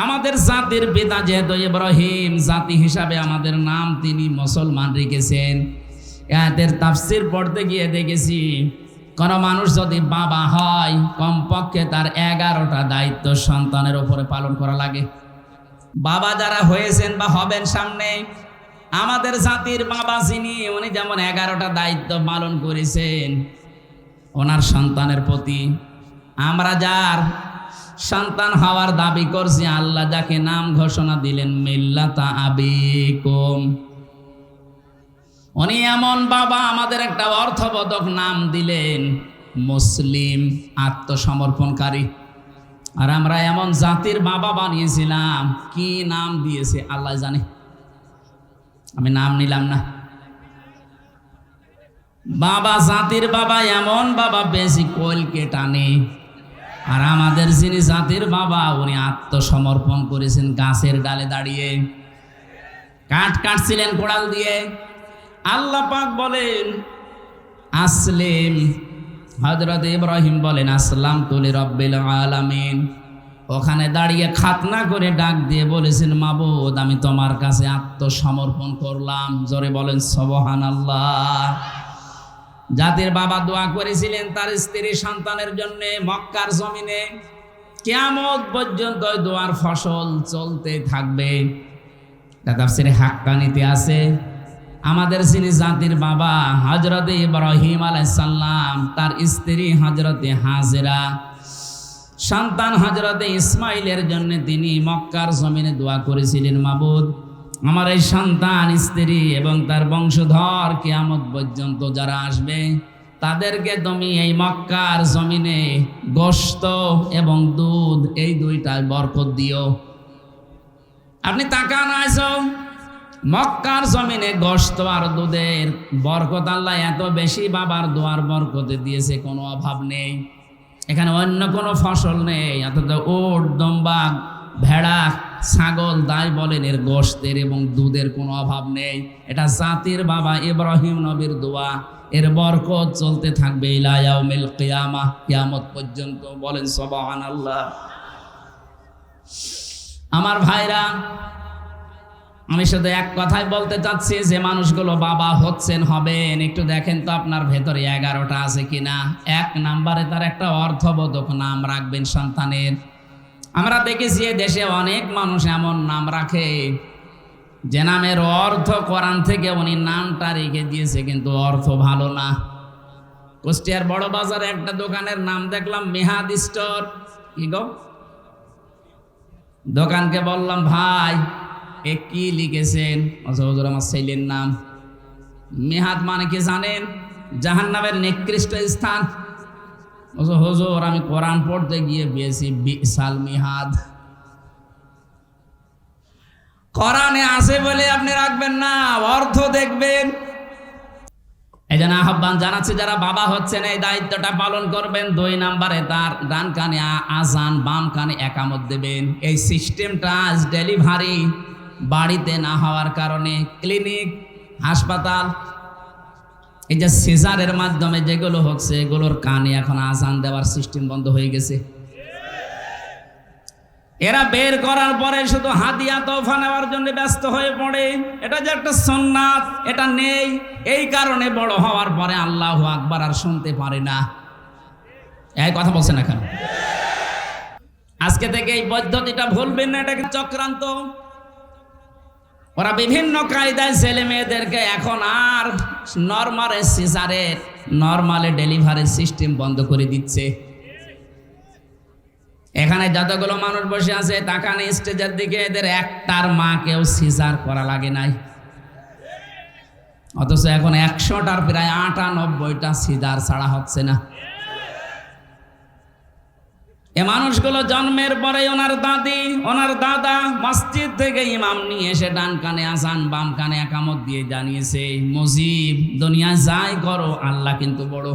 আমাদের জাতির পিতা যেহেতু ইব্রাহিম, জাতি হিসাবে আমাদের নাম তিনি মুসলমান রেখেছেন। আয়াতের তাফসীর পড়তে গিয়ে দেখেছি কোন মানুষ যদি বাবা হয় কমপক্ষে তার 11টা দায়িত্ব সন্তানের উপরে পালন করা লাগে। বাবা যারা হয়েছেন বা হবেন সামনে, আমাদের জাতির বাবা যিনি, উনি যেমন 11টা দায়িত্ব পালন করেছেন ওনার সন্তানের প্রতি, আমরা যার সন্তান হওয়ার দাবি করছি, আল্লাহ যাকে নাম ঘোষণা দিলেন মিল্লাতা আবিকুম, উনি এমন বাবা, আমাদের একটা অর্থবোধক নাম দিলেন মুসলিম, আত্মসমর্পণকারী। আর আমরা এমন জাতির বাবা বানিয়েছিলাম, কি নাম দিয়েছে আল্লাহ জানে, আমি নাম নিলাম না। বাবা, জাতির বাবা এমন বাবা বেশি কোলকে টানে। আর আমাদের যিনি জাতির বাবা, উনি আত্মসমর্পণ করেছেন গাছের ডালে দাঁড়িয়ে, কাঠ কাটছিলেন কোড়াল দিয়ে। আল্লাহ পাক বলেন আসলিম, হযরত ইব্রাহিম বলেন আসলাম তুলি রব্বিল আলামিন। ওখানে দাঁড়িয়ে খাতনা করে ডাক দিয়ে বলেছেন মাবুদ, আমি তোমার কাছে আত্মসমর্পণ করলাম। জোরে বলেন সুবহানাল্লাহ। জাতির বাবা দোয়া করেছিলেন তার স্ত্রী সন্তানের জন্য মক্কার জমিনে, কিয়ামত পর্যন্ত দোয়ার ফসল চলতে থাকবে। তাফসীরে হাক্কানিতে আছে আমাদের যিনি জাতির বাবা হযরত ইব্রাহিম আলাইহিস সালাম, তার স্ত্রী হযরত হাজেরা, সন্তান হযরত ইসমাইলের জন্য তিনি মক্কার জমিনে দোয়া করেছিলেন মাবুদ, আমার এই সন্তান, স্ত্রী এবং তার বংশধর কিয়ামত পর্যন্ত যারা আসবে তাদেরকে তুমি এই মক্কার জমিনে গোশত এবং দুধ এই দুইটায় বরকত দিও। আপনি তাকান আছো মক্কার জমিনে গোশত আর দুধের বরকত আল্লাহ এত বেশি বাবার দোয়ার বরকতে দিয়েছে, কোনো অভাব নেই। এখানে অন্য কোনো ফসল নেই, অথচ উট, দম্বা, ভেড়া, ছাগল দাই বলেন, এর গোশতের এবং দুধের কোনো অভাব নেই। এটা জাতির বাবা ইব্রাহিম নবীর দোয়া, এর বরকত চলতে থাকবে ইলা ইয়াউমিল কিয়ামাহ, কিয়ামত পর্যন্ত। বলেন সুবহানাল্লাহ। আমার ভাইরা, আমি শুধু এক কথাই বলতে চাচ্ছি, যে মানুষগুলো বাবা হচ্ছেন, হবেন, একটু দেখেন তো আপনার ভেতরে 11টা আছে কিনা। 1 নম্বরে তার একটা অর্থবোধক নাম রাখবেন সন্তানের। আমরা দেখেছি দেশে অনেক মানুষ এমন নাম রাখে যে নামের অর্থ কোরআন থেকে উনি নামটা রেখে দিয়েছে, কিন্তু অর্থ ভালো না। কুষ্টিয়ার বড় বাজারে একটা দোকানের নাম দেখলাম মেহাদ স্টোর। কি গো, দোকানকে বললাম ভাই এ কি লিখেছেন? হুজুর আমার ছেলের নাম। মেহাদ মানে কি জানেন? জাহান্নামের নিকৃষ্ট স্থান। হুজুর আমি কোরআন পড়তে গিয়ে পেয়েছি বিসাল মিহাদ। কোরআনে আছে বলে আপনি রাখবেন না, অর্থ দেখবেন। এই জন্য আহ্বান জানাচ্ছি, যারা বাবা হচ্ছেন এই দায়িত্বটা পালন করবেন। 2 নম্বরে তার ডান কানে আজান, বাম কানে একামত দেবেন। এই সিস্টেমটা আজ ডেলিভারি বাড়িতে না হওয়ার কারণে ক্লিনিক, হাসপাতাল, এই যে সিজারের মাধ্যমে যেগুলো হচ্ছে, এগুলোর কানে এখন আজান দেওয়ার সিস্টেম বন্ধ হয়ে গেছে। এরা বের করার পরে শুধু হাদিয়া তোফা নেওয়ার জন্য ব্যস্ত হয়ে পড়ে। এটা যে একটা সুন্নাত, এটা নেই। এই কারণে বড় হওয়ার পরে আল্লাহু আকবার আর শুনতে পারে না। এই কথা বলছেন এখন। আজকে থেকে এই পদ্ধতিটা ভুলবেন না, এটা চক্রান্ত। ওরা বিভিন্ন কায়দায় ছেলে মেয়েদেরকে এখন আর নর্মালে ডেলিভারির সিস্টেম বন্ধ করে দিচ্ছে। এখানে যতগুলো মানুষ বসে আছে তাকান স্টেজের দিকে, এদের একটার মাকেও সিজার করা লাগে নাই, অথচ এখন 100টার প্রায় 98টা সিজার ছাড়া হচ্ছে না। এ মানুষগুলো জন্মের পরে ওনার দাদি, ওনার দাদা মসজিদ থেকে ইমাম নিয়ে এসে ডান কানে আজান, বাম কানে একামত দিয়ে জানিয়েছে মুজিব, দুনিয়ায় যাই করো আল্লাহ কিন্তু বড়।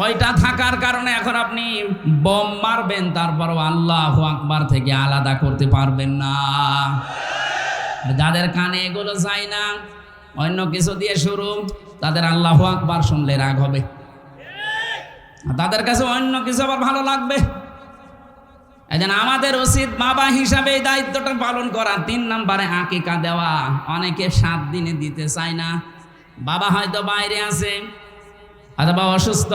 ওইটা থাকার কারণে এখন আপনি বোম মারবেন, তারপরও আল্লাহু আকবার থেকে আলাদা করতে পারবেন না। যাদের কানে এগুলো যায় না, অন্য কিছু দিয়ে শুরু, তাদের আল্লাহু আকবার শুনলে রাগ হবে, তাদের কাছে অন্য কিছু আবার ভালো লাগবে। এজন্য আমাদের উচিত বাবা হিসাবে এই দায়িত্বটা পালন করা। 3 নম্বরে আকিকা দেওয়া। অনেকে 7 দিনে দিতে চায় না। বাবা হয়তো বাইরে আছে অথবা অসুস্থ,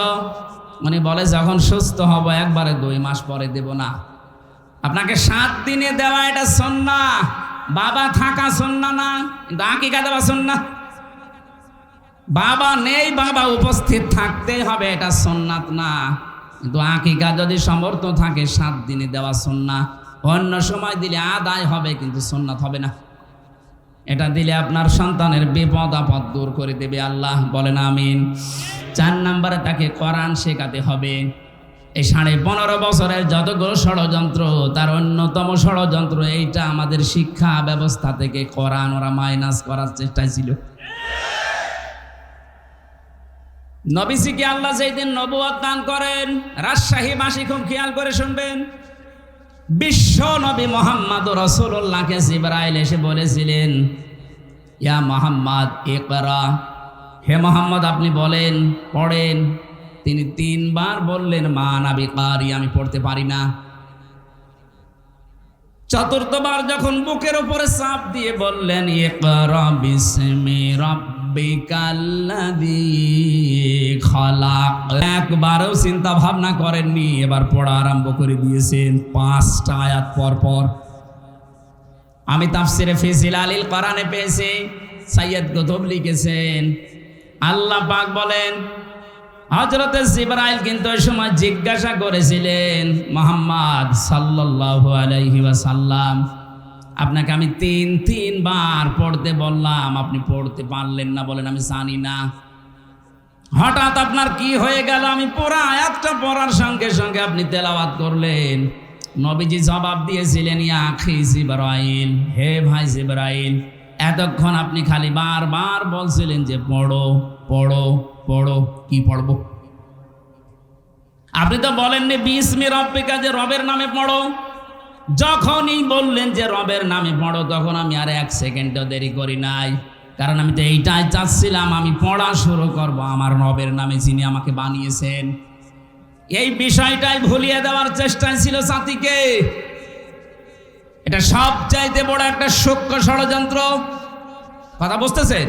উনি বলে যখন সুস্থ হব একবারে 2 মাস পরে দেব না। আপনাকে 7 দিনে দেওয়া এটা সুন্নাহ। বাবা থাকা সুন্নাহ না, কিন্তু আকিকা দেওয়া সুন্নাহ। বাবা নেই, বাবা উপস্থিত থাকতেই হবে, এটা সুন্নাত না। কিন্তু আকিকা যদি সমর্থ থাকে 7 দিনে দেওয়া সুন্নাহ। অন্য সময় দিলে আদায় হবে কিন্তু সুন্নাত হবে না। এটা দিলে আপনার সন্তানের বিপদ আপদ দূর করে দেবে আল্লাহ, বলেন আমিন। 4 নম্বরে তাকে কোরআন শেখাতে হবে। এই 15.5 বছরের যতগুলো ষড়যন্ত্র, তার অন্যতম ষড়যন্ত্র এইটা, আমাদের শিক্ষা ব্যবস্থা থেকে কোরআন ওরা মাইনাস করার চেষ্টায় ছিল। নবীজিকে আল্লাহ যেদিন নবুয়ত দান করেন, রাজশাহীবাসী খুব খেয়াল করে শুনবেন, বিশ্ব নবী মোহাম্মদ রাসূলুল্লাহকে জিবরাইল এসে বলেছিলেন, ইয়া মোহাম্মদ ইকরা, হে মোহাম্মদ আপনি বলেন, পড়েন। তিনি 3 বার বললেন মা আনা বিকারি, আমি পড়তে পারি না। 4র্থবার যখন বুকের উপরে চাপ দিয়ে বললেন ইকরা বিসমি রাব্বিকাল্লাযী খালাক, একবারও চিন্তা ভাবনা করেননি, এবার পড়া আরম্ভ করে দিয়েছেন 5টা আয়াত পর পর। আমি তাফসিরে ফি জিলালিল কোরআনে পেয়েছি, সৈয়দ কুতুব লিখেছেন, আল্লাহ পাক বলেন হযরতে জিবরাইল কিন্তু ওই সময় জিজ্ঞাসা করেছিলেন, মুহাম্মদ সাল্লাল্লাহু আলাইহি ওয়াসাল্লাম, আপনাকে আমি 3 বার পড়তে বললাম, আপনি পড়তে পারলেন না, বলেন আমি জানি না। হঠাৎ আপনার কি হয়ে গেল? আমি পুরা আয়াতটা পড়ার সঙ্গে সঙ্গে আপনি তেলাওয়াত করলেন। নবীজি জবাব দিয়েছিলেন, ইয়া আখি জিবরাইল, হে ভাই জিবরাইল, এতক্ষণ আপনি খালি বারবার বলছিলেন যে পড়ো পড়ো পড়ো, কি পড়বো? আপনি তো বলেননি বিসমি রাব্বিকা, যে রবের নামে পড়ো। যখনই বললেন যে রবের নামে পড়ো, তখন আমি আর 1 সেকেন্ডও দেরি করি নাই, কারণ আমি তো এইটাই চাচ্ছিলাম, আমি পড়া শুরু করব আমার রবের নামে, যিনি আমাকে বানিয়েছেন। এই বিষয়টাই ভুলিয়ে দেওয়ার চেষ্টা ছিল জাতিকে। এটা সবচাইতে বড় একটা সূক্ষ্ম ষড়যন্ত্র। কথা বুঝতেছেন?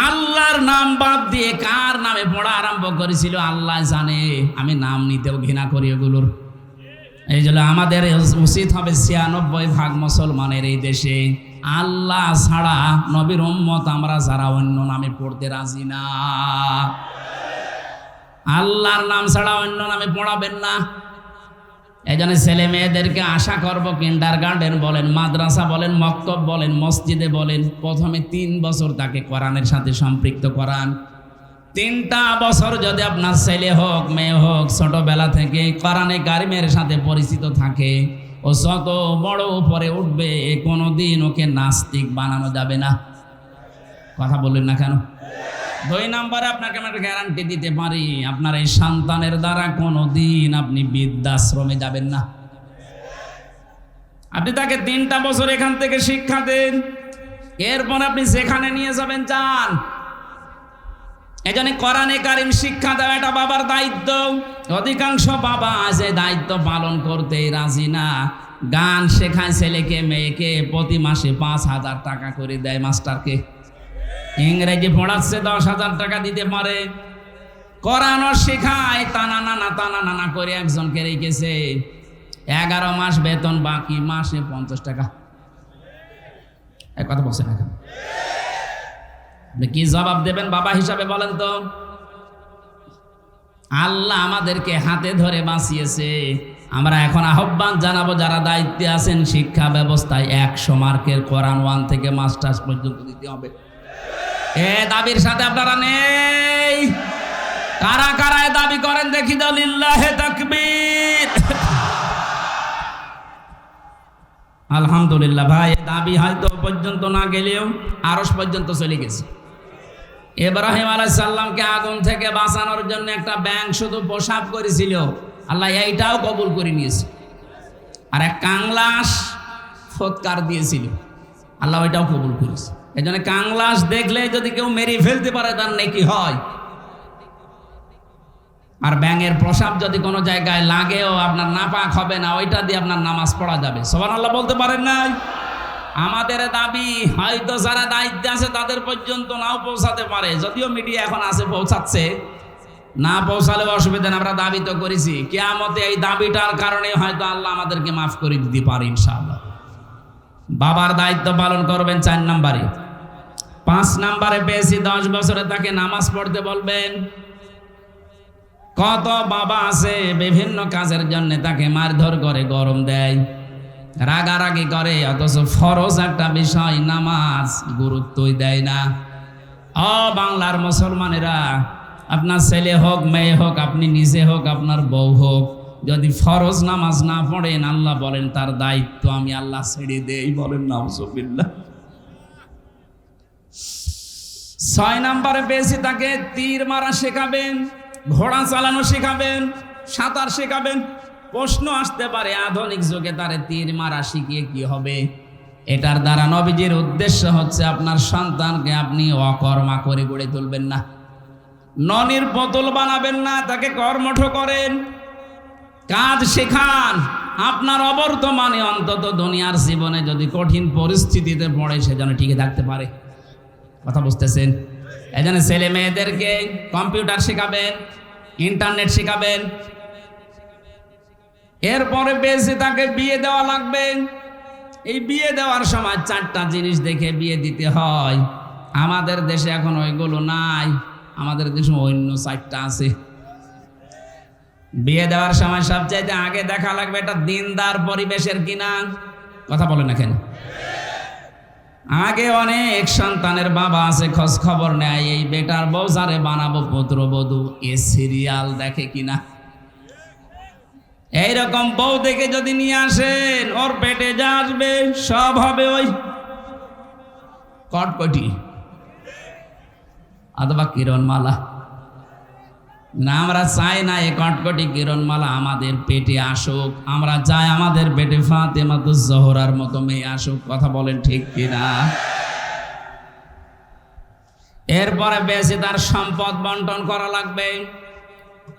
আল্লাহর নাম বাদ দিয়ে কার নামে পড়া আরম্ভ করেছিল আল্লাহ জানে। আমি নাম নিতেও ঘৃণা করি এগুলোর। এই জন্য আমাদের উচিত হবে 96% মুসলমানের এই দেশে আল্লাহ ছাড়া, নবীর উম্মত আমরা যারা, অন্য নামে পড়তে রাজি না। আল্লাহর নাম ছাড়া অন্য নামে পড়াবেন না। এই জন্য ছেলে মেয়েদেরকে আশা করবো, কিন্ডারগার্টেন বলেন, মাদ্রাসা বলেন, মক্তব বলেন, মসজিদে বলেন, প্রথমে 3 বছর তাকে কোরআনের সাথে সম্পৃক্ত করান। 3টা বছর যদি আপনার ছেলে হোক মেয়ে হোক ছোটবেলা থেকে কোরআনে কারিমের সাথে পরিচিত থাকে, ও যত বড় উপরে উঠবে কোনোদিন ওকে নাস্তিক বানানো যাবে না। কথা বললেন না কেন? 2 নম্বরে আপনাকে আমি একটা গ্যারান্টি দিতে পারি, আপনার এই সন্তানের দ্বারা কোনোদিন আপনি বৃদ্ধাশ্রমে যাবেন না। আপনি তাকে 3টা বছর এখান থেকে শিক্ষা দেন, এরপর আপনি যেখানে নিয়ে যাবেন যান। এই জন্য কোরআনে কারিম শিক্ষা দেওয়া এটা বাবার দায়িত্ব। অধিকাংশ বাবা আছে দায়িত্ব পালন করতে রাজি না। গান শেখায় ছেলেকে মেয়েকে, প্রতি মাসে 5,000 টাকা করে দেয় মাস্টারকে। ইংরেজি পড়াচ্ছে 10,000 টাকা দিতে পারে। কোরআনও শেখায়, টানা নানা করে একজনকে রেখেছে। 11 মাস বেতন বাকি, মাসে 50 টাকা। এক কথা বলছেন এখন, কি জবাব দেবেন বাবা হিসাবে বলেন তো? আল্লাহ আমাদেরকে হাতে ধরে বাঁচিয়েছে। আমরা এখন আহ্বান জানাবো, যারা দায়িত্বে আছেন শিক্ষা ব্যবস্থায় 100 মার্কের কোরআন 1 থেকে মাস্টার্স পর্যন্ত দিতে হবে। এ দাবির সাথে আপনারা নেই? কারা কারা দাবি করেন দেখি দাও, লিল্লাহে তাকবীর। আলহামদুলিল্লাহ ভাই, দাবি হয়তো পর্যন্ত না গেলেও আরশ পর্যন্ত চলে গেছে। ইব্রাহিম আলাইহিস সালামকে আগুন থেকে বাঁচানোর জন্য একটা ব্যাঙ শুধু প্রসাব করেছিল, আল্লাহ এইটাও কবুল করে নিয়েছে। আর এক কাংলাস ফৎকার দিয়েছিল, আল্লাহ ওইটাও কবুল করেছে। এই জন্য কাংলাস দেখলে যদি কেউ মেরে ফেলতে পারে তার নেকি হয়। আর ব্যাঙের প্রসাব যদি কোনো জায়গায় লাগেও আপনার নাপাক হবে না, ওইটা দিয়ে আপনার নামাজ পড়া যাবে। সুবহানাল্লাহ বলতে পারেন নাই? আমাদের দাবি হয়তো যারা দায়িত্বে আছে তাদের পর্যন্ত নাও পৌঁছাতে পারে, যদিও মিডিয়া এখন আছে পৌঁছাচ্ছে, না পৌঁছালেও অসুবিধা নেই। আমরা দাবি তো করেছি, কিয়ামতে এই দাবিটার কারণে হয়তো আল্লাহ আমাদেরকে মাফ করে দিতে পারে ইনশাআল্লাহ। বাবার দায়িত্ব পালন করবেন 4 নম্বরে। 5 নম্বরে পেয়েছি 10 বছরে তাকে নামাজ পড়তে বলবেন। কত বাবা আছে বিভিন্ন কাজের জন্য তাকে মারধর করে, গরম দেয়, রাগারাগি করে, অথচ ফরজ একটা বিষয় নামাজ গুরুত্বই দেয় না। ও বাংলার মুসলমানেরা, আপনার ছেলে হোক মেয়ে হোক, আপনি নিজে হোক আপনার বউ হোক, যদি ফরজ নামাজ না পড়েন আল্লাহ বলেন তার দায়িত্ব আমি আল্লাহ ছেড়ে দেই। বলেন নাউজুবিল্লাহ। 6 নম্বরে পেয়েছি তাকে তীর মারা শেখাবেন, ঘোড়া চালানো শেখাবেন, সাঁতার শেখাবেন। প্রশ্ন আসতে পারে আধুনিক যুগে তারে তীর মারা শিখিয়ে কি হবে? এটার দ্বারা নবীজির উদ্দেশ্য হচ্ছে আপনার সন্তানকে আপনি অকর্মা করে গড়ে তুলবেন না, ননির বোতল বানাবেন না, তাকে কর্মঠ করেন, কাজ শেখান। আপনার অবর্তমানে অন্তত দুনিয়ার জীবনে যদি কঠিন পরিস্থিতিতে পড়ে সে যেন টিকে থাকতে পারে। কথা বুঝতেছেন? এই জন্য ছেলে মেয়েদেরকে কম্পিউটার শেখাবেন, ইন্টারনেট শেখাবেন। এরপরে বেশি তাকে বিয়ে দেওয়া লাগবে। এই বিয়ে দেওয়ার সময় 4টা জিনিস দেখে বিয়ে দিতে হয়। আমাদের দেশে এখন ওইগুলো নাই, আমাদের দেশে অন্য 4টা আছে। বিয়ে দেওয়ার সময় সবচাইতে আগে দেখা লাগবে এটা দিনদার পরিবেশের কিনা। কথা বলে না কেন? আগে অনেক সন্তানের বাবা আছে খোঁজ খবর নেয়, এই বেটার বউ যারে বানাবো পুত্রবধূ এ সিরিয়াল দেখে কিনা। এইরকম বউ দেখে যদি নিয়ে আসেন, ওর পেটে যা আসবে সব হবে ওই কটকটি অথবা কিরণমালা। না, আমরা চাই না এই কটকটি কিরণমালা আমাদের পেটে আসুক, আমরা চাই আমাদের পেটে ফাতেমাতুজ জোহরার মতো মেয়ে আসুক। কথা বলেন ঠিক কিনা? এরপরে বেশি তার সম্পদ বন্টন করা লাগবে।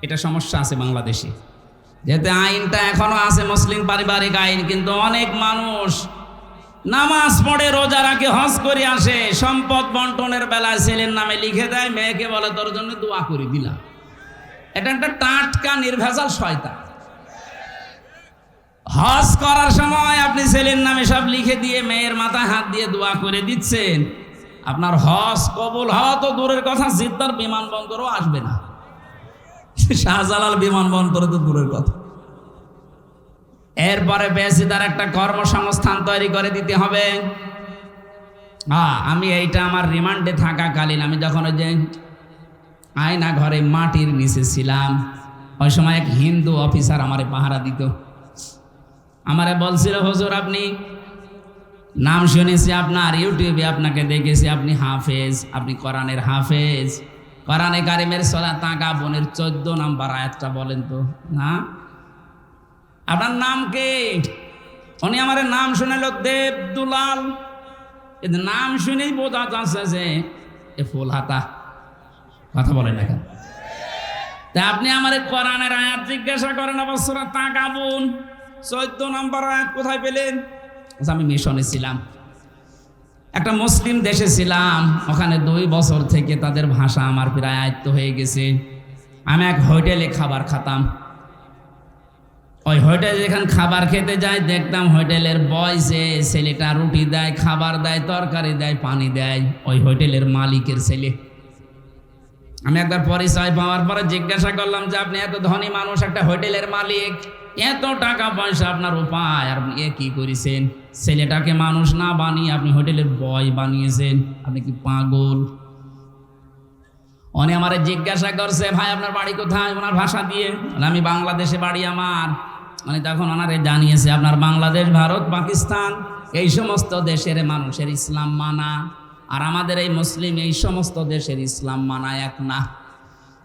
এটা সমস্যা আছে বাংলাদেশে, যেহেতু আইনটা এখনো আছে মুসলিম পারিবারিক আইন, কিন্তু অনেক মানুষ নামাজ পড়ে রোজা রাখে হজ করে আসে, সম্পদ বন্টনের বেলায় ছেলের নামে লিখে দেয়, মেয়েকে বলে তোর জন্য দোয়া করে দিলাম। এটা একটা টাটকা নির্ভেজাল শয়তান। হজ করার সময় আপনি ছেলের নামে সব লিখে দিয়ে মেয়ের মাথায় হাত দিয়ে দোয়া করে দিচ্ছেন, আপনার হজ কবুল হওয়া তো দূরের কথা, জিদ্দার বিমানবন্দরও আসবে না, শাহজালাল বিমানবন্দরে তো দূরের কথা। এরপরে বেশি তার একটা কর্মসংস্থান তৈরি করে দিতে হবে। আমি এইটা আমার রিমান্ডে থাকাকালীন আমি যখন ওই যে আয়না ঘরে মাটির নিচে ছিলাম, ওই সময় এক হিন্দু অফিসার আমারে পাহারা দিত। আমারে বলছিল, হুজুর আপনি নাম শুনেছি আপনার, ইউটিউবে আপনাকে দেখেছি, আপনি হাফেজ, আপনি কোরআনের হাফেজ, কোরআনে কারিমের সূরা তাগাবুনের 14 নম্বর আয়াতটা বলেন তো। না, আপনার নাম কে? উনি আমার নাম শুনেল দেব দুলাল। নাম শুনেই বোঝা যাচ্ছে যে এ ফুল হাতা। কথা বলেন না কেন? তা আপনি আমার কোরআনের আয়াত জিজ্ঞাসা করেন, আবার সূরা তাগাবুন 14 নম্বর আয়াত কোথায় পেলেন? আমি মিশনে ছিলাম, একটা মুসলিম দেশে ছিলাম, ওখানে 2 বছর থেকে তাদের ভাষা আমার প্রায় আয়ত্ত হয়ে গেছে। আমি এক হোটেলে খাবার খেতাম। ওই হোটেলে যেখানে খাবার খেতে যাই দেখতাম হোটেলের বয় যে ছেলেটা রুটি দেয়, খাবার দেয়, তরকারি দেয়, পানি দেয়, ওই হোটেলের মালিকের ছেলে। আমি একবার পরিচয় পাওয়ার পরে জিজ্ঞাসা করলাম যে আপনি এত ধনী মানুষ, একটা হোটেলের মালিক, এত টাকা পয়সা আপনার উপায়, আর আপনি কি করেছেন? ছেলেটাকে মানুষ না বানিয়ে আপনি হোটেলের বয় বানিয়েছেন, আপনি কি পাগল? উনি আমারে জিজ্ঞাসা করছে, ভাই আপনার বাড়ি কোথায়? ওনার ভাষা দিয়ে, আমি বাংলাদেশে বাড়ি আমার। মানে তখন ওনারে জানিয়েছে আপনার বাংলাদেশ, ভারত, পাকিস্তান এই সমস্ত দেশের মানুষের ইসলাম মানা আর আমাদের এই মুসলিম এই সমস্ত দেশের ইসলাম মানা এক না।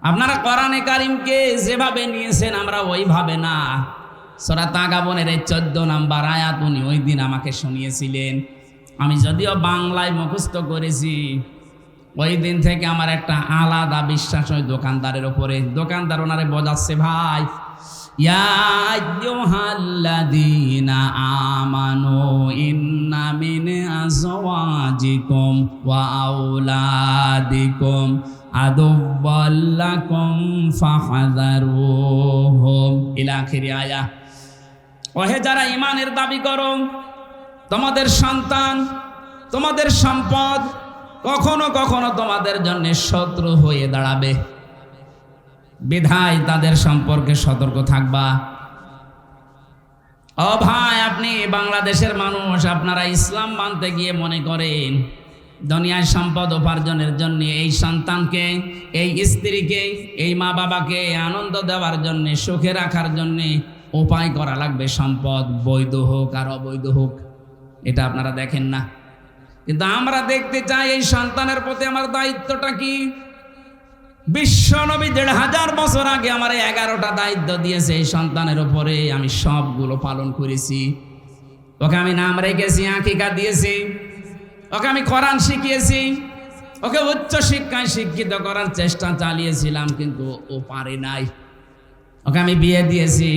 আপনারা কোরআনে কারিমকে যেভাবে নিয়েছেন আমরা ওইভাবে না। সূরা তাগাবুনের এই 14 নম্বর আয়াত উনি ওই দিন আমাকে শুনিয়েছিলেন। আমি যদিও বাংলায় মুখস্থ করেছি, ওই দিন থেকে আমার একটা আলাদা বিশ্বাস ওই দোকানদারের ওপরে। দোকানদার ওনারে বোঝাচ্ছে, ভাই ইয়া আইয়ুহাল্লাযীনা আমানু ইন্না মিন আযওয়াজিকুম ওয়া আওলাদিকুম আদুওয়াল লাকুম ফাহযারুহুম ইলা আখিরি আয়াহ। ওহে যারা ঈমানের দাবি করো, তোমাদের সন্তান, তোমাদের সম্পদ কখনো কখনো তোমাদের জন্য শত্রু হয়ে দাঁড়াবে, বিধায় তাদের সম্পর্কে সতর্ক থাকবা। ও ভাই, আপনি বাংলাদেশের মানুষ, আপনারা ইসলাম মানতে গিয়ে মনে করেন দুনিয়ার সম্পদ উপার্জনের জন্য এই সন্তানকে, এই স্ত্রীকে, এই মা বাবাকে আনন্দ দেওয়ার জন্য, সুখে রাখার জন্য উপায় করা লাগবে সম্পদ, বৈধ হোক আর অবৈধ হোক। এটা আপনারা দেখেন না, কিন্তু আমরা দেখতে চাই এই সন্তানের প্রতি আমার দায়িত্বটা কি। বিশ্বনবী ১৫০০ বছর আগে আমার 11টা দায়িত্ব দিয়েছে এই সন্তানের উপরে, আমি সবগুলো পালন করেছি। ওকে আমি নাম রেখেছি, আকিকা দিয়েছি, ওকে আমি কোরআন শিখিয়েছি, ওকে উচ্চ শিক্ষায় শিক্ষিত করার চেষ্টা চালিয়েছিলাম, কিন্তু ও পারে নাই। ওকে আমি বিয়ে দিয়েছি,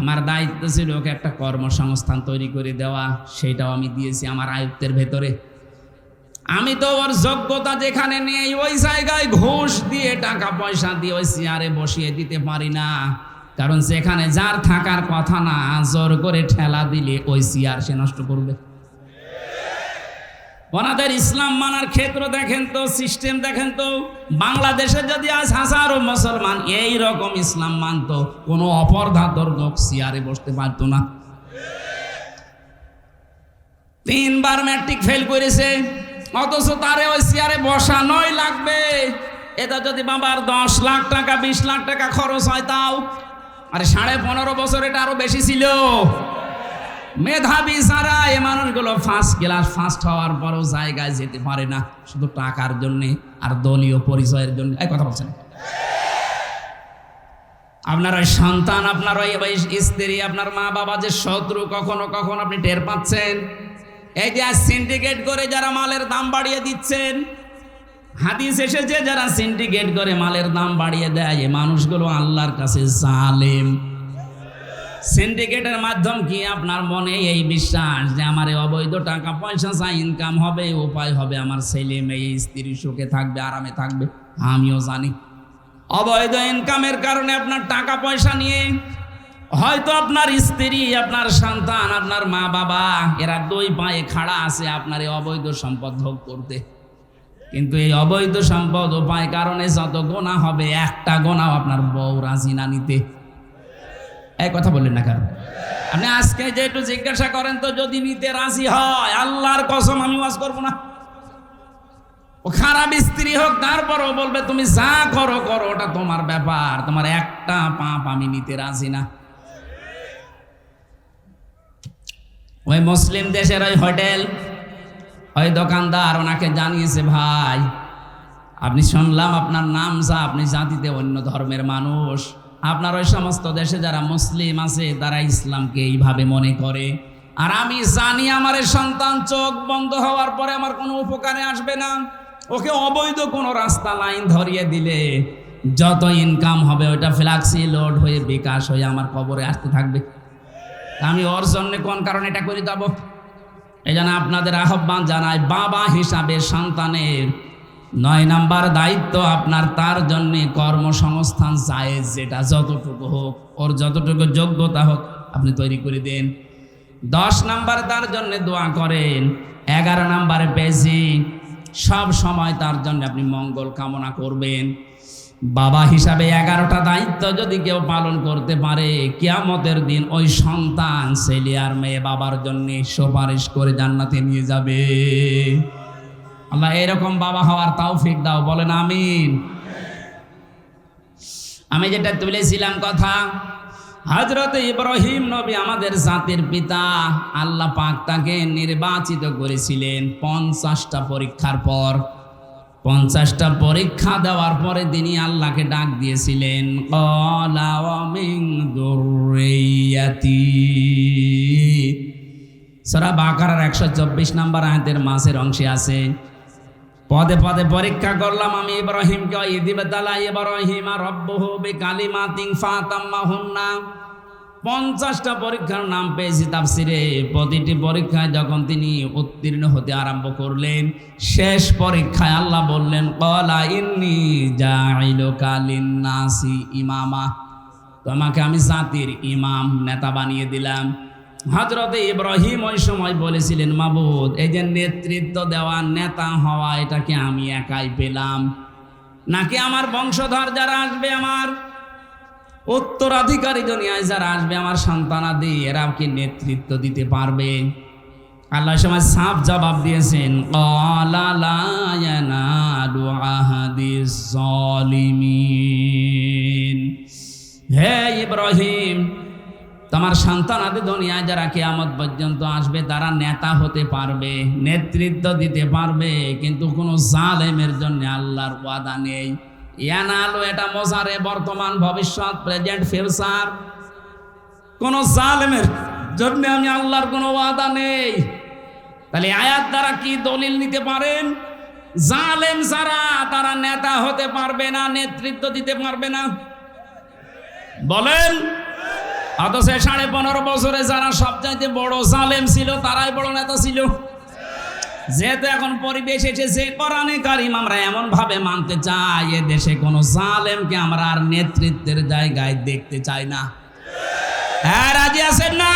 আমার দায়িত্ব ছিল ওকে একটা কর্মসংস্থান তৈরি করে দেওয়া, সেটাও আমি দিয়েছি আমার আয়ত্তের ভেতরে। আমি তো ওর যোগ্যতা যেখানে নেই ওই জায়গায় ঘুষ দিয়ে, টাকা পয়সা দিয়ে ওই চেয়ারে বসিয়ে দিতে পারি না, কারণ সেখানে যার থাকার কথা না, জোর করে ঠেলা দিলে ওই চেয়ার সে নষ্ট করবে। ওনাদের ইসলাম মানার ক্ষেত্র দেখেন তো, সিস্টেম দেখেন তো। বাংলাদেশে যদি আজ হাজারো মুসলমান এই রকম ইসলাম মানত, কোনো অপরধাতর লোক চেয়ারে বসতে পারত না। 3 বার ম্যাট্রিক ফেল করেছে, অথচ তারে ওই চেয়ারে বসানোই লাগবে। এটা যদি বাবার 10 লাখ টাকা 20 লাখ টাকা খরচ হয় তাও, আরে 15.5 বছর এটা আরো বেশি ছিল। মেধাবী যারা, এ মানুষগুলো ফার্স্ট ক্লাস ফার্স্ট হওয়ার পরও জায়গায় যেতে পারে না, শুধু টাকার জন্যে আর দলীয় পরিচয়ের জন্য। এই কথা বলছেন, আপনার ওই সন্তান, আপনার ওই স্ত্রী, আপনার মা বাবা যে শত্রু, কখনো কখনো আপনি টের পাচ্ছেন। এই যে সিন্ডিকেট করে যারা মালের দাম বাড়িয়ে দিচ্ছেন, হাদিস এসেছে যারা সিন্ডিকেট করে মালের দাম বাড়িয়ে দেয়, এই মানুষগুলো আল্লাহর কাছে জালেম। সিন্ডিকেটের মাধ্যম কি আপনার মনে এই বিশ্বাস যে আমার অবৈধ টাকা পয়সা যা ইনকাম হবে, উপায় হবে আমার ছেলে মেয়ে স্ত্রী সুখে থাকবে, আরামে থাকবে? আমিও জানি অবৈধ ইনকামের কারণে আপনার টাকা পয়সা নিয়ে হয়তো আপনার স্ত্রী, আপনার সন্তান, আপনার মা বাবা এরা 2 পায়ে খাড়া আছে আপনার এই অবৈধ সম্পদ ভোগ করতে। কিন্তু এই অবৈধ সম্পদ উপায় কারণে যত গোনা হবে, একটা গোনাও আপনার বউ রাজি না নিতে। এই কথা বললেন না কারণ আপনি আজকে যে একটু জিজ্ঞাসা করেন তো, যদি নিতে রাজি হয়, আল্লাহর কসম আমি ওয়াজ করবো না। ও খারাপ স্ত্রী হোক, তারপরও বলবে তুমি যা করো করো, ওটা তোমার ব্যাপার, তোমার একটা পাপ আমি নিতে রাজি না। ওই মুসলিম দেশের ওই হোটেল, ওই দোকানদার ওনাকে জানিয়েছে, ভাই আপনি শুনলাম আপনার নাম যা, আপনি জাতিতে অন্য ধর্মের মানুষ, আপনার ওই সমস্ত দেশে যারা মুসলিম আছে তারা ইসলামকে এইভাবে মনে করে, আর আমি জানি আমার এই সন্তান চোখ বন্ধ হওয়ার পরে আমার কোনো উপকারে আসবে না। ওকে অবৈধ কোনো রাস্তা লাইন ধরিয়ে দিলে যত ইনকাম হবে ওইটা ফ্ল্যাক্সি লোড হয়ে বিকাশ হয়ে আমার কবরে আসতে থাকবে। আমি ওর জন্য কোন কারণে এটা করে যাব? এই জন্য আপনাদের আহ্বান জানাই, বাবা হিসাবে সন্তানের 9 নাম্বার দায়িত্ব আপনার, তার জন্যে কর্মসংস্থান জায়েজ, যেটা যতটুকু হোক, ওর যতটুকু যোগ্যতা হোক আপনি তৈরি করে দেন। 10 নাম্বার তার জন্য দোয়া করেন। 11 নাম্বারে বেজিং, সব সময় তার জন্য আপনি মঙ্গল কামনা করবেন। বাবা হিসাবে 11টা দায়িত্ব যদি কেউ পালন করতে পারে, কিয়ামতের দিন ওই সন্তান ছেলে আর মেয়ে বাবার জন্য সুপারিশ করে জান্নাতে নিয়ে যাবে। আল্লাহ এরকম বাবা হওয়ার তৌফিক দাও, বলেন আমিন। আমি যেটা তুলেছিলাম কথা, হযরত ইব্রাহিম নবী আমাদের জাতির পিতা, আল্লাহ পাক তাকে নির্বাচিত করেছিলেন 50টা পরীক্ষার পর। 50টা পরীক্ষা দেওয়ার পরে তিনি আল্লাহকে ডাক দিয়েছিলেন, ক্বালা ওয়া মিন যুররিয়াতি। সূরা বাকারার 124 নম্বর আয়াতের মাঝের অংশে আছে, পদে পদে পরীক্ষা করলাম আমি ইব্রাহিমকে, ইযিবতালা ইব্রাহিমা রাব্বুহু বিকালিমাতিন ফাতাম্মাহুন্না। 50টা পরীক্ষার নাম পেয়েছি তাফসিরে। প্রতিটি পরীক্ষায় যখন তিনি উত্তীর্ণ হতে আরম্ভ করলেন, শেষ পরীক্ষায় আল্লাহ বললেন ক্বালা ইন্নী জাইলুকা লিন্নাসি ইমামা, তোমাকে আমি জাতির ইমাম, নেতা বানিয়ে দিলাম। হযরতে ইব্রাহিম ওই সময় বলেছিলেন, মাবুদ, এই যে নেতৃত্ব দেওয়া, নেতা হওয়া, এটা কি আমি একাই পেলাম, নাকি আমার বংশধর যারা আসবে, আমার উত্তরাধিকারী দুনিয়ায় যারা আসবে, আমার সন্তানাদি, এরা কি নেতৃত্ব দিতে পারবে? আল্লাহ সময় সাফ জবাব দিয়েছেন, ক্বালা লা ইয়ানালু আহাদিস যালিমিন। হে ইব্রাহিম, তোমার সন্তানাদি দুনিয়ায় যারা কিয়ামত পর্যন্ত আসবে, তারা নেতা হতে পারবে, নেতৃত্ব দিতে পারবে, কিন্তু কোনো জালেমের জন্য আল্লাহর ওয়াদা নেই। ইয়ানালু এটা মোজারে, বর্তমান, ভবিষ্যৎ, প্রেজেন্ট, ফিউচার। কোন জালেমের জন্য আমি আল্লাহর কোনো ওয়াদা নেই। তাহলে আয়াত দ্বারা কি দলিল নিতে পারেন? জালেম যারা, তারা নেতা হতে পারবে না, নেতৃত্ব দিতে পারবে না, বলেন। অথচ 15.5 বছরে যারা সবচাইতে বড় জালেম ছিল, তারাই বড় নেতা ছিল। যেহেতু এখন পরিবেশ এসেছে, কোরআনে কারিম আমরা এমন ভাবে মানতে চাই, এ দেশে কোনো জালেমকে আমরা আর নেতৃত্বের জায়গায় দেখতে চাই না। হ্যাঁ, রাজি আছেন না?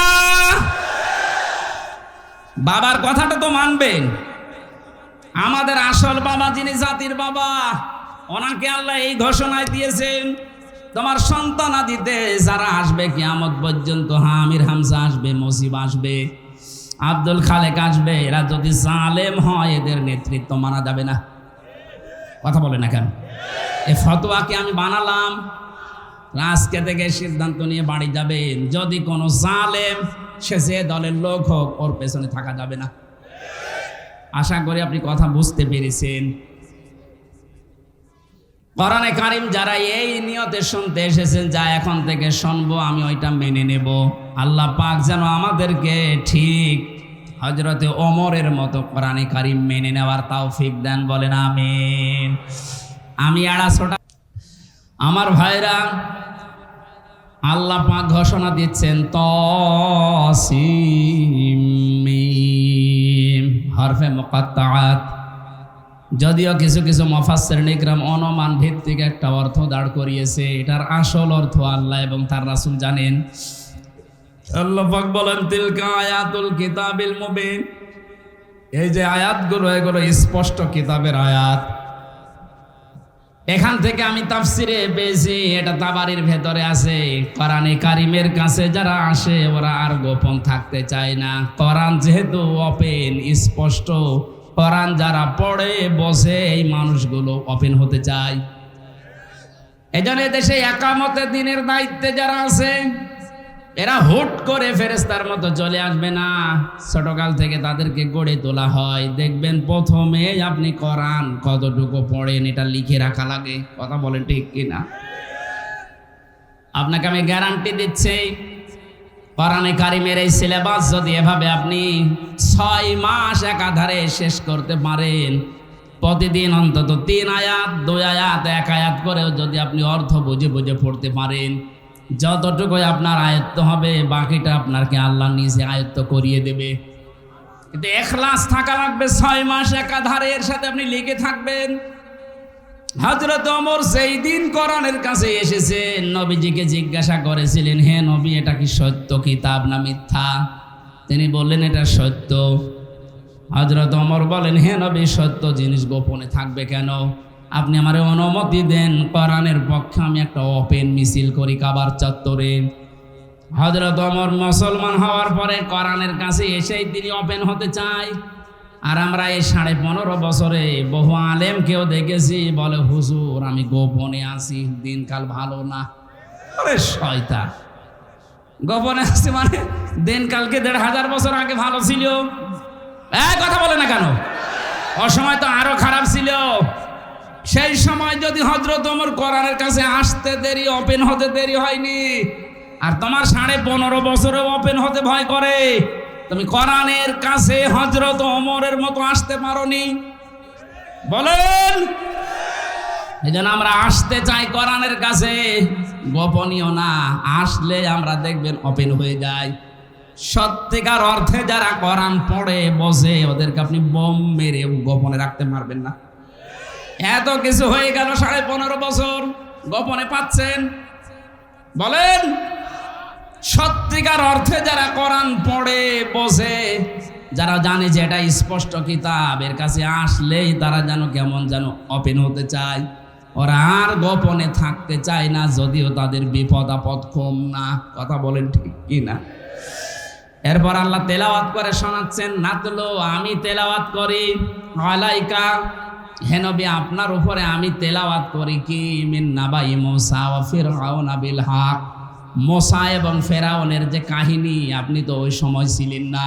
বাবার কথাটা তো মানবেন। আমাদের আসল বাবা, যিনি জাতির বাবা, ওনাকে আল্লাহ এই ঘোষণায় দিয়েছেন, তোমার সন্তানাদিতে যারা আসবে কিয়ামত পর্যন্ত, আমির হামজা আসবে, মুজিব আসবে, আব্দুল খালেক আসবে, এরা যদি জালেম হয়, এদের নেতৃত্ব মানা যাবে না। কথা বলে না কেন? এই ফতোয়াকে আমি বানালাম, আজকে থেকে সিদ্ধান্ত নিয়ে বাড়ি যাবেন, যদি কোনো জালেম, সে যে দলের লোক হোক, ওর পেছনে থাকা যাবে না। আশা করি আপনি কথা বুঝতে পেরেছেন। কোরআনে কারিম যারা এই নিয়তে শুনতে এসেছেন, যা এখন থেকে শুনবো আমি ওইটা মেনে নেব, আল্লাহ পাক যেন আমাদেরকে ঠিক হযরতে ওমরের মতো কোরআনে কারিম মেনে নেওয়ার তৌফিক দেন, বলেন আমিন। আমি ছোটা আমার ভাইরা, আল্লাহ পাক ঘোষণা দিচ্ছেন তাসিম মিম, হরফে মুকাত্তাআত। যদিও কিছু কিছু মুফাসসিরিন ইকরাম অনুমান ভিত্তিক একটা অর্থ দাঁড় করিয়েছে, এটার আসল অর্থ আল্লাহ এবং তার রাসূল জানেন। আল্লাহ পাক বলেন, তিলকা আয়াতুল কিতাবিল মুবিন, এই যে আয়াতগুলো, এগুলো স্পষ্ট কিতাবের আয়াত। এখান থেকে আমি তাফসিরে পেয়েছি, এটা তাবারির ভেতরে আছে। কোরআনে কারিমের কাছে যারা আসে, ওরা আর গোপন থাকতে চায় না। কোরআন যেহেতু ওপেন, স্পষ্ট, কোরআন যারা পড়ে বসে, এই মানুষগুলো ওপেন হতে চায়। এজন্য দেশে একামতে দিনের দায়িত্বে যারা আছে, এরা হুট করে ফেরেশতার মতো চলে আসবে না। ছোটকাল থেকে তাদেরকে গড়ে তোলা হয়। দেখবেন প্রথমে আপনি কোরআন কতটুকু পড়েন, এটা লিখে রাখা লাগে। কথা বলেন ঠিক কিনা? আপনাকে আমি গ্যারান্টি দিচ্ছি, কোরআনে কারিমের এই সিলেবাস যদি এভাবে আপনি 6 মাস একাধারে শেষ করতে পারেন, প্রতিদিন অন্তত 3 আয়াত, 2 আয়াত, 1 আয়াত করেও যদি আপনি অর্থ বুঝে বুঝে পড়তে পারেন, যতটুকুই আপনার আয়ত্ত হবে, বাকিটা আপনাকে আল্লাহ নিজে আয়ত্ত করিয়ে দেবে। কিন্তু ইখলাস থাকা লাগবে। 6 মাস একাধারে এর সাথে আপনি লেগে থাকবেন। হযরত ওমর সেই দিন কোরআনের কাছে এসেছেন, নবীজিকে জিজ্ঞাসা করেছিলেন, হে নবী, এটা কি সত্য কিতাব না মিথ্যা? তিনি বললেন, এটা সত্য। হযরত ওমর বলেন, হে নবী, সত্য জিনিস গোপনে থাকবে কেন? আপনি আমারে অনুমতি দেন, কোরআনের পক্ষে আমি একটা ওপেন মিছিল করি কাবার চত্বরে। হযরত ওমর মুসলমান হওয়ার পরে কোরআনের কাছে এসেই তিনি ওপেন হতে চায়। আর আমরা এই 15.5 বছরে বহু আলেমকেও দেখেছি, বলে হুজুর আমি গোপনে আছি, দিনকাল ভালো না। আরে শয়তান, গোপনে আছি মানে দিনকালকে 1500 বছর আগে ভালো ছিল। কথা বলে না কেন? ও সময় তো আরো খারাপ ছিল। সেই সময় যদি হযরত ওমর কোরআনের কাছে আসতে দেরি, ওপেন হতে দেরি হয়নি, আর তোমার 15.5 বছরে ওপেন হতে ভয় করে, তুমি কোরআনের কাছে হযরত ওমরের মতো আসতে পারোনি। বলেন। এই জন্য আমরা আসতে চাই কোরআনের কাছে, গোপনীয় না। আসলে আমরা দেখবেন ওপেন হয়ে যায়। সত্যিকার অর্থে যারা কোরআন পড়ে বসে, ওদেরকে আপনি বোম মেরে গোপনে রাখতে পারবেন না। এত কিছু হয়ে গেল, 15.5 বছর গোপনে পাচ্ছেন। বলেন, সত্যিকার অর্থে যারা কোরআন পড়ে বসে, যারা জানে যে এটা স্পষ্ট কিতাব, এর কাছে আসলেই তারা যেন কেমন যেন ওপেন হতে চায়। ওরা আর গোপনে থাকতে চায় না, যদিও তাদের বিপদ আপদ কম না। কথা বলেন ঠিক কি না? এরপর আল্লাহ তেলাওয়াত করে শোনাচ্ছেন, নাতলো আমি তেলাওয়াত করি আলাইকা, হে নবী আপনার উপরে আমি তেলাওয়াত করি কি, মিন নাবাই মুসা ওয়া ফিরআউন বিল হক, মুসা এবং ফেরাউনের যে কাহিনী, আপনি তো ওই সময় ছিলেন না।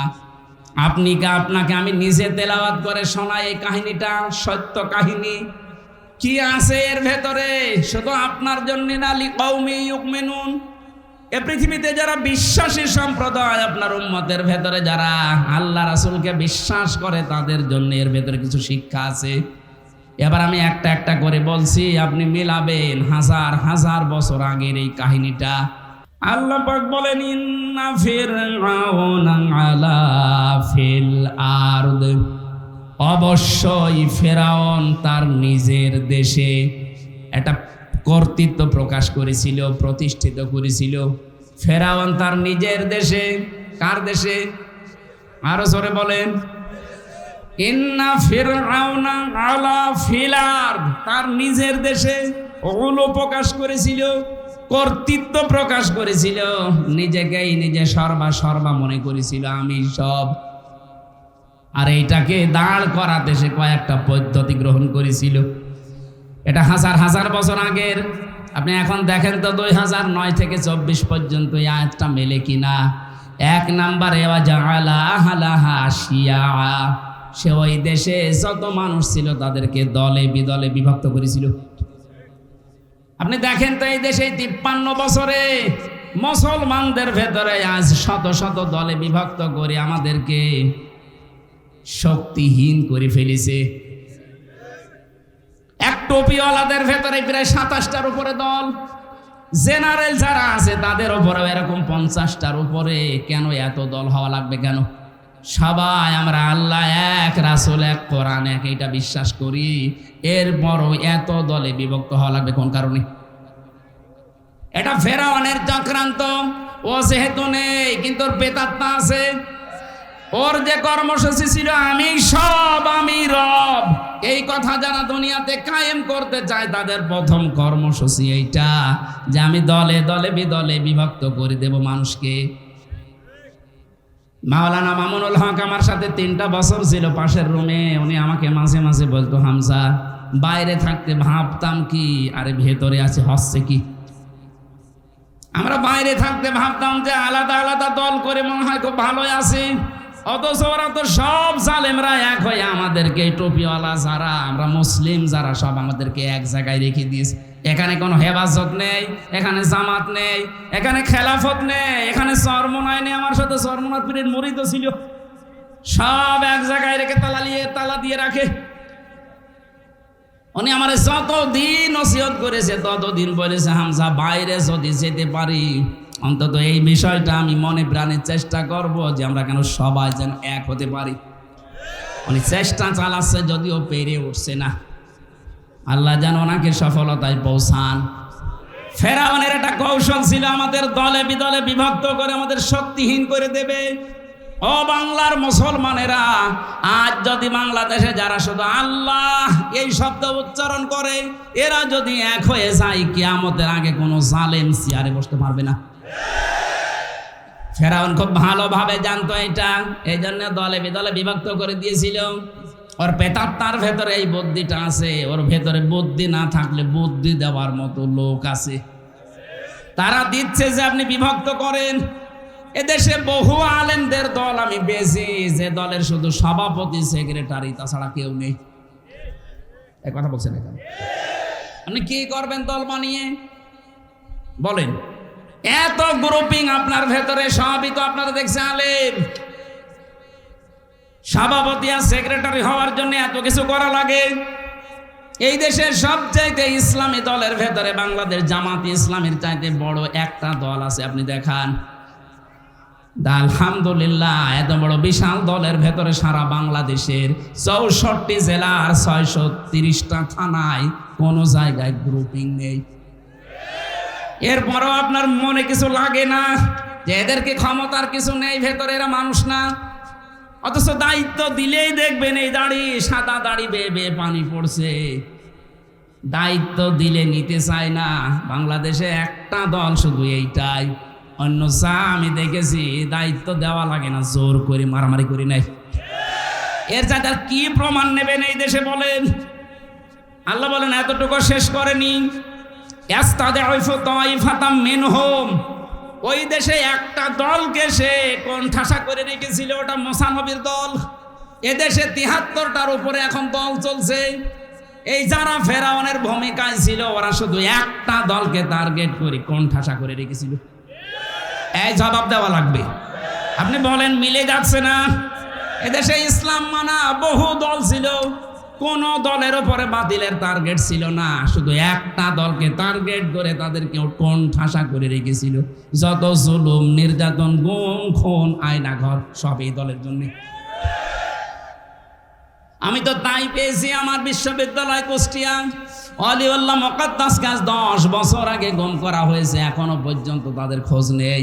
আপনাকে আমি নিজে তেলাওয়াত করে শোনাই। এই কাহিনীটা সত্য কাহিনী। কি আছে এর ভেতরে? শুধু আপনার জন্য না, লিকাউমি ইউমিনুন, এ পৃথিবীতে যারা বিশ্বাসী সম্প্রদায়, আপনার উম্মতের ভেতরে যারা আল্লাহ রাসূলকে বিশ্বাস করে, তাদের জন্য এর ভেতরে কিছু শিক্ষা আছে। এবার আমি একটা একটা করে বলছি, আপনি মিলাবেন হাজার হাজার বছর আগের এই কাহিনীটা। আল্লাহ পাক বলেন, ইন্না ফিরআউনা আলা ফিল আরদ, অবশ্যই ফেরাউন তার নিজের দেশে একটা কর্তৃত্ব প্রকাশ করেছিল, প্রতিষ্ঠিত করেছিল। ফেরাউন তার নিজের দেশে। কার দেশে? আরো জোরে বলেন। ইন্না ফিরআউনা আলা ফিল আরদ, তার নিজের দেশে ওগুলো প্রকাশ করেছিল, কর্তৃত্ব প্রকাশ করেছিল, নিজেকেই নিজে সর্বা মনে করেছিল, আমি সব। আর এইটাকে দাঁড় করাতে সে কয়েকটা পদ্ধতি গ্রহণ করেছিল। এটা হাজার হাজার বছর আগের। আপনি এখন দেখেন তো 2009 থেকে 24 পর্যন্ত এই আয়াতটা মেলে কিনা। 1 নম্বরে ওয়াজাআলা আহলাহা শিয়া, সে ওই দেশে যত মানুষ ছিল তাদেরকে দলে বিদলে বিভক্ত করেছিল। আপনি দেখেন তো এই দেশে 53 বছরে মুসলমানদের ভেতরে আজ শত শত দলে বিভক্ত করে আমাদেরকে শক্তিহীন করে ফেলেছে। এক টুপিওয়ালাদের ভেতরে প্রায় 27টার উপরে দল, জেনারেল যারা আছে তাদের উপরেও এরকম 50টার উপরে। কেন এত দল হওয়া লাগবে কেন? সবাই আমরা আল্লাহ এক, রাসূল এক, কোরআন এক, এটা বিশ্বাস করি। এরপরও এত দলে বিভক্ত হওয়া লাগবে কোন কারণে? এটা ফেরাউনের চক্রান্ত। ও যেহেতু নেই, কিন্তু ওর প্রেতাত্মা আছে। ওর যে কর্মসূচি ছিল, আমি সব, আমি রব, এই কথা যারা দুনিয়াতে কায়েম করতে চায়, তাদের প্রথম কর্মসূচি এইটা যে আমি দলে দলে বিদলে বিভক্ত করে দেব মানুষকে। মাওলানা মামুনুল হক আমার সাথে 3টা বছর ছিল পাশের রুমে। উনি আমাকে মাঝে মাঝে বলতো, হামজা বাইরে থাকতে ভাবতাম কি, আরে ভেতরে আছে হচ্ছে কি। আমরা বাইরে থাকতে ভাবতাম যে আলাদা আলাদা দল করে মনে হয় খুব ভালোই আছে, অথচ ওরা তো সব জালেমরা এক হয়ে আমাদেরকে, টুপিওয়ালা যারা, আমরা মুসলিম যারা, সব আমাদেরকে এক জায়গায় রেখে দিয়েছে। এখানে কোনো হেফাজত নেই, এখানে জামাত নেই, এখানে খেলাফত নেই, এখানে চরমনাই নেই। আমার সাথে চরমনার পীরের মুরিদ ছিল, সব এক জায়গায় রেখে তালা দিয়ে রাখে। উনি আমার যতদিন নসিহত করেছে ততদিন বলেছে, হামজা বাইরে যদি যেতে পারি, অন্তত এই বিষয়টা আমি মনে প্রাণে চেষ্টা করব যে আমরা কেন সবাই যেন এক হতে পারি। উনি চেষ্টা চালাচ্ছে, যদিও পেরে উঠছে না। আল্লাহ যেন ওনাকে সফলতায় পৌঁছান। ফেরাউনের একটা কৌশল ছিল, আমাদের দলে বিদলে বিভক্ত করে আমাদের শক্তিহীন করে দেবে। ও বাংলার মুসলমানেরা, আজ যদি বাংলাদেশে যারা শুধু আল্লাহ এই শব্দ উচ্চারণ করে, এরা যদি এক হয়ে যায়, কিয়ামতের আগে কোনো জালেম চেয়ারে বসতে পারবে না। ফেরাউন খুব ভালোভাবে জানতো এটা, এই জন্য দলে বিদলে বিভক্ত করে দিয়েছিল। ওর প্রেতাত্মার ভেতরে এই বুদ্ধিটা আছে। ওর ভেতরে বুদ্ধি না থাকলে বুদ্ধি দেওয়ার মতো লোক আছে, তারা দিচ্ছে যে আপনি বিভক্ত করেন। এদেশে বহু আলেমদের দল আমি বেশি, যে দলের শুধু সভাপতি সেক্রেটারি, তাছাড়া কেউ নেই। এক কথা বলছেন এখানে, আপনি কি করবেন দল বানিয়ে? বলেন, এত গ্রুপিং আপনার ভেতরে, সবই তো আপনারা দেখছেন আলেম। সভাপতি আর সেক্রেটারি হওয়ার জন্য এত কিছু করা লাগে। এই দেশের সবচাইতে ইসলামী দলের ভেতরে বাংলাদেশ জামাত ইসলামের চাইতে বড় একটা দল আছে, আপনি দেখান। আলহামদুলিল্লাহ, এত বড় বিশাল দলের ভেতরে সারা বাংলাদেশের 64 জেলার 630টা থানায় কোনো জায়গায় গ্রুপিং নেই। এরপরও আপনার মনে কিছু লাগে না যে এদেরকে ক্ষমতার কিছু নেই, ভেতরে এরা মানুষ না? অথচ দায়িত্ব দিলেই দেখবেন এই দাড়ি, সাদা দাড়ি বেয়ে বেয়ে পানি পড়ছে। দায়িত্ব দিলে নিতে চায় না। বাংলাদেশে একটা দল শুধু এইটাই, অন্য চা আমি দেখেছি দায়িত্ব দেওয়া লাগে না, জোর করে মারামারি করি নাই। এর চাইতে কি প্রমাণ নেবেন এই দেশে বলেন? আল্লাহ বলেন এতটুকু শেষ করেনি, ওই দেশে একটা দলকে সে কোণঠাসা করে রেখেছিল, ওটা মোসানবির দল। এদেশে 73টার উপরে এখন দল চলছে। এই যারা ফেরাউনের ভূমিকায় ছিল ওরা শুধু একটা দলকে টার্গেট করে কোণঠাসা করে রেখেছিল। এই জবাব দেওয়া লাগবে। আপনি বলেন মিলে যাচ্ছে না? এদেশে ইসলাম মানা বহু দল ছিল, কোন দলের উপরে বাতিলের টার্গেট ছিল না, শুধু একটা দলকে টার্গেট করে তাদেরকে কোণঠাসা করে রেখেছিল। যত জুলুম, নির্যাতন, গুম, খুন, আয়না ঘর সব এই দলের জন্য। আমি তো তাই পেয়েছি আমার বিশ্ববিদ্যালয় কুষ্টিয়া। অলিউল্লাহ মুকাদ্দাসকে 10 বছর আগে গুম করা হয়েছে, এখনো পর্যন্ত তাদের খোঁজ নেই।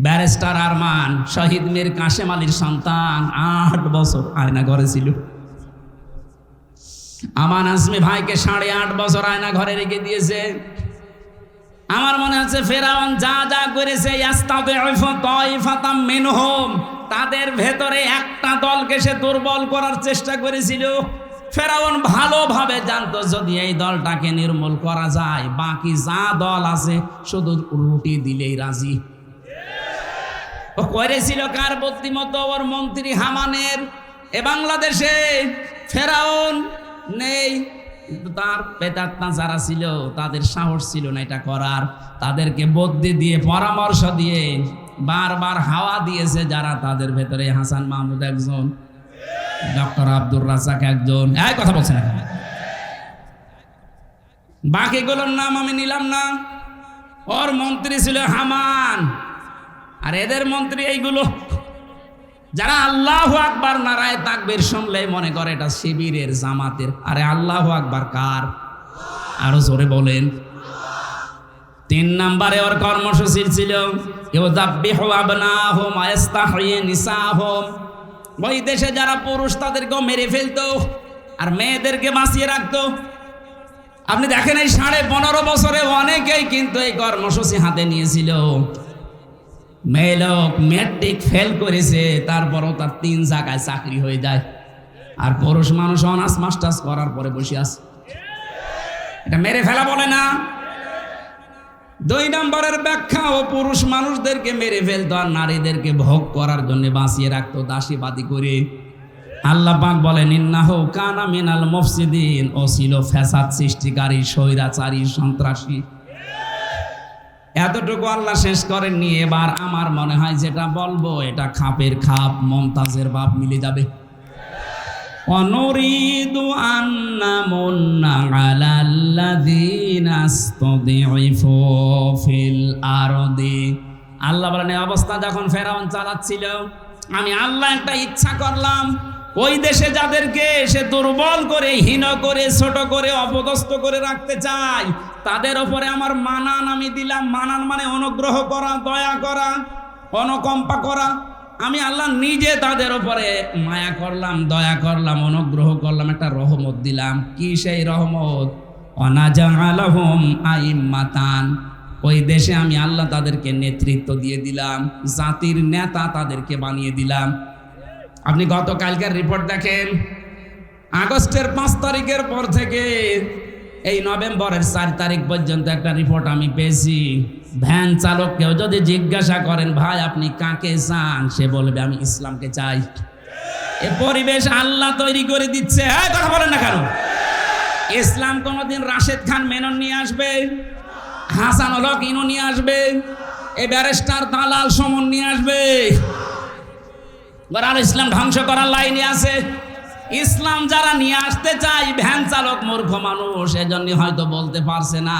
ব্যারিস্টার আরমান শহীদ মীর কাশেম আলীর সন্তান 8 বছর আয়না ঘরে ছিল। আমান আজমি ভাইকে 8.5 বছর আয়না ঘরে রেখে দিয়েছে। আমার মনে হচ্ছে ফেরাউন যা যা করেছে তাদের ভেতরে একটা দলকে সে দুর্বল করার চেষ্টা করেছিল। ফেরাউন ভালোভাবে জানতো যদি এই দলটাকে নির্মূল করা যায় বাকি যা দল আছে শুধু রুটি দিলেই রাজি। ও করেছিল কার বুদ্ধিমতো? ওর মন্ত্রী হামানের। এ বাংলাদেশে ফেরাউন নেই, কিন্তু তার পেতাত্মা যারা ছিল তাদের সাহস ছিল না এটা করার। তাদেরকে বুদ্ধি দিয়ে, পরামর্শ দিয়ে, বারবার হাওয়া দিয়েছে যারা, তাদের ভেতরে হাসান মাহমুদ একজন, ডক্টর আব্দুর রাজ্জাক একজন। এই কথা বলছেন না, বাকিগুলোর নাম আমি নিলাম না। ওর মন্ত্রী ছিল হামান, আর এদের মন্ত্রী এইগুলো যারা আল্লাহু আকবার নারায়ে তাকবীর শুনলেই মনে করে এটা শিবিরের, জামাতের। আরে আল্লাহু আকবার কার? আরো জোরে বলেন। 3 নম্বরে ওর কর্মসূচি ছিল ইউযাব্বিহু আবনাহুম ওয়া ইস্তাহয়ি নিসাহুম। ওই দেশে যারা পুরুষ তাদেরকেও মেরে ফেলতো আর মেয়েদেরকে বাঁচিয়ে রাখতো। আপনি দেখেন এই 15.5 বছরে অনেকেই কিন্তু এই কর্মসূচি হাতে নিয়েছিল। মেয়ে লোক ম্যাট্রিক ফেল করেছে, তারপরও তার 3 জায়গায় চাকরি হয়ে যায়, আর পুরুষ মানুষ অনার্স মাস্টার্স করার পরে বসে আছে। এটা মেরে ফেলা বলে না। 2 নম্বরের ব্যাখ্যা, ও পুরুষ মানুষদেরকে মেরে ফেলতো আর নারীদেরকে ভোগ করার জন্য বাঁচিয়ে রাখতো দাসীবাদী করে। আল্লাহ পাক বলেন ইন্নাহু কানা মিনাল মুফসিদিন, ও ছিল ফ্যাসাদ সৃষ্টিকারী, স্বৈরাচারী, সন্ত্রাসী। এতটুকু আল্লাহ শেষ করেননি। এবার আমার মনে হয় যেটা বলবো এটা খাপের খাপ, মমতাজের বাপ মিলে যাবে। অনুরিদু আন্নামুন্না আলাল্লাযীনা ইসতাযিফু ফিল আরদি। আল্লাহ বলেন এই অবস্থা যখন ফেরাউন চালাচ্ছিল, আমি আল্লাহ একটা ইচ্ছা করলাম, ওই দেশে যাদেরকে সে দুর্বল করে, হীন করে, ছোট করে, অপদস্থ করে রাখতে চায় তাদের ওপরে আমার মানান আমি দিলাম। মানান মানে অনুগ্রহ করা, দয়া করা, অনুকম্পা করা। আমি আল্লাহ নিজে তাদের উপরে মায়া করলাম, দয়া করলাম, অনুগ্রহ করলাম, একটা রহমত দিলাম। কি সেই রহমত? ওয়ানাজআলাহুম আইম্মাতান। ওই দেশে আমি আল্লাহ তাদেরকে নেতৃত্ব দিয়ে দিলাম, জাতির নেতা তাদেরকে বানিয়ে দিলাম। আপনি গতকালকার রিপোর্ট দেখেন, আগস্টের 5 তারিখের পর থেকে এই নভেম্বরের 4 তারিখ পর্যন্ত একটা রিপোর্ট আমি পেয়েছি। ভ্যান চালককেও যদি জিজ্ঞাসা করেন ভাই আপনি কাকে চান, সে বলবে আমি ইসলামকে চাই। এ পরিবেশ আল্লাহ তৈরি করে দিচ্ছে। হ্যাঁ, কথা বলেন না কেন? ইসলাম কোনোদিন রাশেদ খান মেনন নিয়ে আসবে, হাসানুল হক ইনু নিয়ে আসবে, এই ব্যারিস্টার দালাল সমন নিয়ে আসবে? আর ইসলাম ধ্বংস করার লাইনে আছে। ইসলাম যারা নিয়ে আসতে চায় ভ্যান চালক মূর্খ মানুষ, এজন্য হয়তো বলতে পারছে না,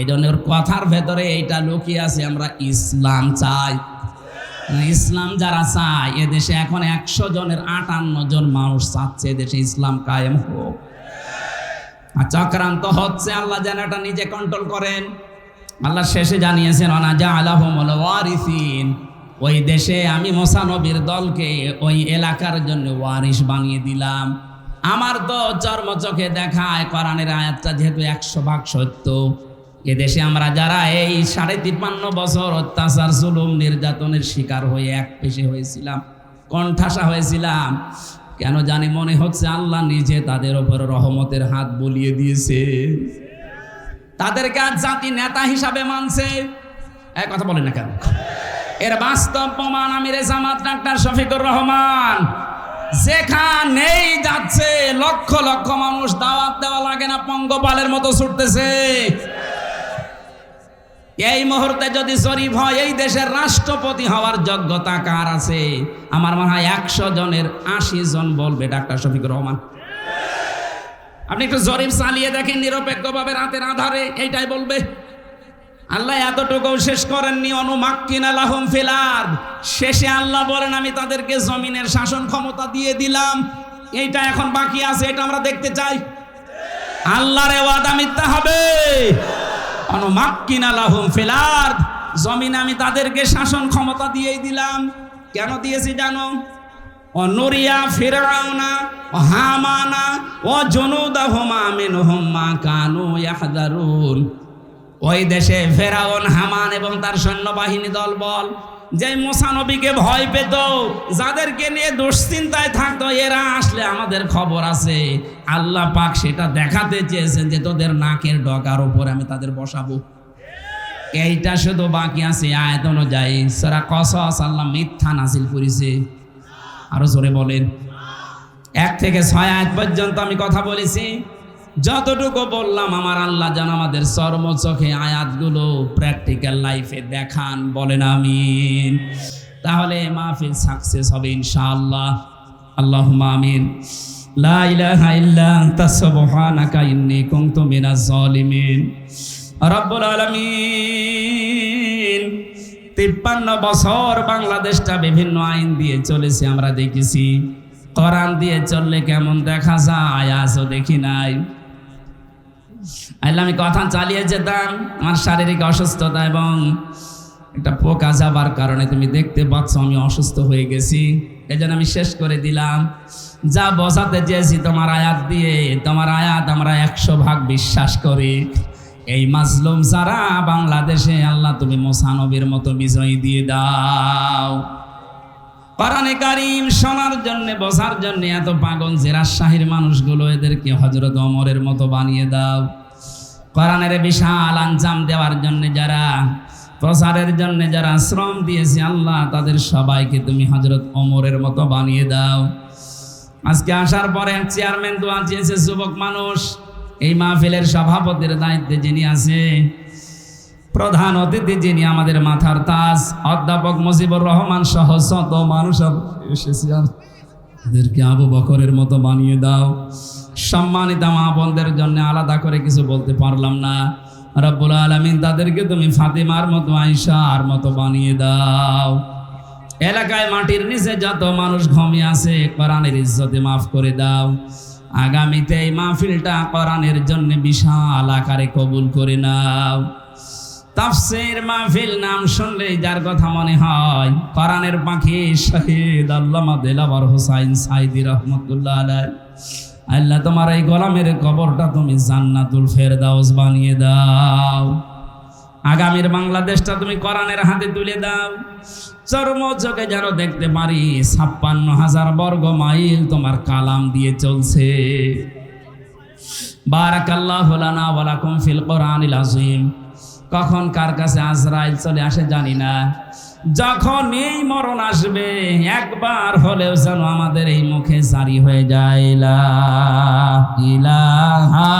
এজন্য ওর কথার ভেতরে এইটা লুকিয়ে আছে, আমরা ইসলাম চাই। ইসলাম যারা চায়, এদেশে এখন 100 জনের 58 জন মানুষ চাচ্ছে এদেশে ইসলাম কায়েম হোক। আর চক্রান্ত হচ্ছে, আল্লাহ যেন এটা নিজে কন্ট্রোল করেন। আল্লাহ শেষে জানিয়েছেন ওনা জাআলাহুমুল ওয়ারিসিন, ওই দেশে আমি মুসা নবীর দলকে ওই এলাকার জন্য ওয়ারিস বানিয়ে দিলাম। আমার তো চর্মচোখে দেখায় কোরআনের আয়াতটা যেহেতু 100% সত্য, এদেশে আমরা যারা এই 53.5 বছর অত্যাচার জুলুম নির্যাতনের শিকার হয়ে এক পেশে হয়েছিলাম, কণ্ঠাসা হয়েছিলাম, কেন জানি মনে হচ্ছে আল্লাহ নিজে তাদের উপর রহমতের হাত বুলিয়ে দিয়েছে। তাদেরকে আজ জাতি নেতা হিসাবে মানছে। এক কথা বলেন না কেন? এর বাস্তব প্রমাণ আমিরে জামাত ডাক্তার শফিকুর রহমান যেখানেই যাচ্ছে লক্ষ লক্ষ মানুষ, দাওয়াত দেওয়া লাগে না, পঙ্গপালের মতো ছুটতেছে। এই মুহূর্তে যদি জরিপ হয় এই দেশের রাষ্ট্রপতি হওয়ার যোগ্যতা কার আছে, আমার মনে হয় 100 জনের 80 জন বলবে ডাক্তার শফিকুর রহমান। আপনি একটু জরিপ চালিয়ে দেখেন নিরপেক্ষভাবে, রাতের আধারে, এইটাই বলবে। আল্লাহ এতটুকু শেষ করেননি, অনুমাক্কিনা লাহুম ফিল আরদ, শেষে আল্লাহ বলেন আমি তাদেরকে জমিনের শাসন ক্ষমতা দিয়ে দিলাম। এইটা এখন বাকি আছে, এটা আমরা দেখতে চাই। আল্লাহর ওয়াদা মিথ্যা হবে? অনুমাক্কিনা লাহুম ফিল আরদ, জমিনে আমি তাদেরকে শাসন ক্ষমতা দিয়েই দিলাম। কেন দিয়েছি জানো? অনুরিয়া ফিরআউনা ও হামানা ও জুনুদাহুমা মিনহুম মা কানু ইয়াহযারুন, ওই দেশে ফেরাউন, হামান এবং তার সৈন্যবাহিনী দলবল যে মুসা নবীকে ভয় পেত, যাদেরকে নিয়ে দুশ্চিন্তায় থাকতো, এরা আসলে আমাদের খবর আছে। আল্লাহ পাক সেটা দেখাতে চেয়েছেন যে তোদের নাকের ডগার উপর আমি তাদের বসাবো। এইটা শুধু বাকি আছে। আয়াত অনুযায়ী সূরা কসস আল্লাহ মিথ্যা নাযিল করেছে। আরো জোরে বলেন। 1 থেকে 6 আয়াত পর্যন্ত আমি কথা বলেছি। যতটুকু বললাম আমার আল্লাহ যেন আমাদের চর্মচোখে আয়াতগুলো প্র্যাকটিক্যাল লাইফে দেখান, বলেন আমিন। তাহলে মাহফিল সাকসেস হবে ইনশাআল্লাহ। আল্লাহুম্মা আমিন। লা ইলাহা ইল্লা আনতা সুবহানাকা ইন্নী কুনতু মিনাজ জালিমিন। রব্বুল আলামিন 53 বছর বাংলাদেশটা বিভিন্ন আইন দিয়ে চলেছে, আমরা দেখেছি। কোরআন দিয়ে চললে কেমন দেখা যায় আজও দেখি নাই। আমি কথা চালিয়ে যেতাম, আমার শারীরিক অসুস্থতা এবং একটা পোকা যাবার কারণে তুমি দেখতে পাচ্ছ আমি অসুস্থ হয়ে গেছি। এই জন্য আমি শেষ করে দিলাম। যা বোঝাতে চেয়েছি তোমার আয়াত দিয়ে, তোমার আয়াত আমরা 100% বিশ্বাস করি। এই মাজলুম যারা বাংলাদেশে, আল্লাহ তুমি মুসা নবীর মতো বিজয় দিয়ে দাও। কোরআনে কারীম শোনার জন্য, বোঝার জন্য এত পাগল যে রাজশাহীর মানুষগুলো, এদেরকে হযরত ওমরের মতো বানিয়ে দাও। কোরআনের বিশাল আঞ্জাম দেওয়ার জন্য যারা, প্রচারের জন্য যারা শ্রম দিয়েছে, আল্লাহ তাদের সবাইকে তুমি হযরত ওমরের মতো বানিয়ে দাও। আজকে আসার পরে চেয়ারম্যান দোয়া চেয়েছে, যুবক মানুষ। এই মাহফিলের সভাপতির দায়িত্বে যিনি আছে, প্রধান অতিথি যিনি, আমাদের মাথার তাজ অধ্যাপক মুজিবুর রহমান সহ শত মানুষ এসেছে, এদেরকে আবু বকরের মতো বানিয়ে দাও। সম্মানিত মা বোনদের জন্য আলাদা করে কিছু বলতে পারলাম না। রব্বুল আলামিন তাদেরকে তুমি ফাতিমার মতো, আয়েশার মতো বানিয়ে দাও। এলাকায় মাটির নিচে যত মানুষ ঘুমিয়ে আছে, কোরআনের ইজ্জতে মাফ করে দাও। আগামীতে এই মাহফিলটা কোরআনের জন্য বিশাল আকারে কবুল করে নাও। তাফসীর মাহফিল নাম শুনলেই যার কথা মনে হয় কোরআনের পাখি শহীদ আল্লামা দেলাওয়ার হোসাইন সাইদি রহমাতুল্লাহ আলাইহি। আল্লাহ তোমার এই গোলামের কবরটা তুমি জান্নাতুল ফেরদাউস বানিয়ে দাও। আগামীর বাংলাদেশটা তুমি কোরআনের হাতে তুলে দাও। চর্মচোখে যেন দেখতে পারি 56,000 বর্গ মাইল তোমার কালাম দিয়ে চলছে। বারাকাল্লাহু লানা ওয়া লাকুম ফিল কোরআনিল আযীম। কখন কার কাছে আজরাইল চলে আসে জানি না। যখন এই মরণ আসবে, একবার হলেও যেন আমাদের এই মুখে জারি হয়ে যায় লা ইলাহা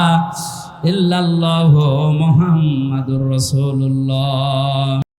ইল্লাল্লাহু মুহাম্মাদুর রাসূলুল্লাহ।